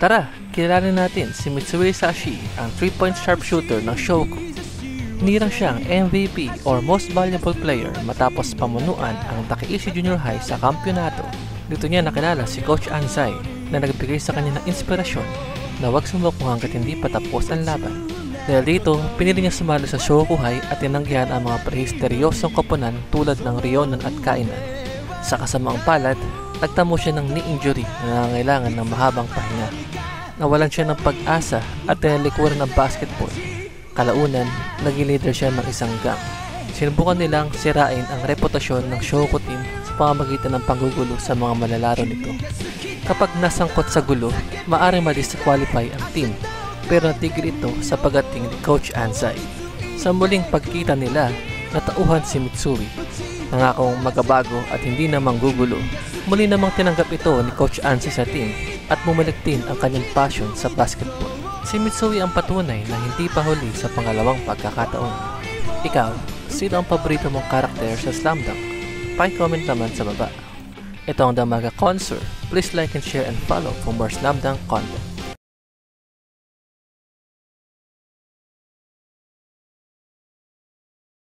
Tara, kilalanin natin si Mitsui Sashi, ang 3-point sharpshooter ng Shogo. Hinirang siyang MVP or Most Valuable Player matapos pamunuan ang Takeishi Junior High sa kampyonato. Dito niya nakilala si Coach Anzai na nagbigay sa kanya ng inspirasyon na huwag sumuko hanggat hindi patapos ang laban. Dahil dito, pinili niya sumali sa Shokuhai at tinanggihan ang mga prehisteryosong koponan tulad ng Ryonan at Kainan. Sa kasamaang palad, nagtamo siya ng knee injury na nangangailangan ng mahabang pahinga. Nawalan siya ng pag-asa at tinalikuran ng basketball. Kalaunan, naging leader siya ng isang gang. Sinubukan nilang sirain ang reputasyon ng Shogo team sa pamamagitan ng panggugulo sa mga malalaro nito. Kapag nasangkot sa gulo, maaaring ma-disqualify ang team, pero natigil ito sa pagating ni Coach Anzai. Sa muling pagkita nila, natauhan si Mitsui. Nangakong magabago at hindi na manggugulo. Muli namang tinanggap ito ni Coach Anzai sa team at bumalik din ang kanyang passion sa basketball. Si Mitsui ang patunay na hindi pa huli sa pangalawang pagkakataon. Ikaw, sino ang paborito mong karakter sa Slam Dunk? Paki-comment naman sa baba. Ito ang Damaga Concert. Please like and share and follow for more Slam Dunk content.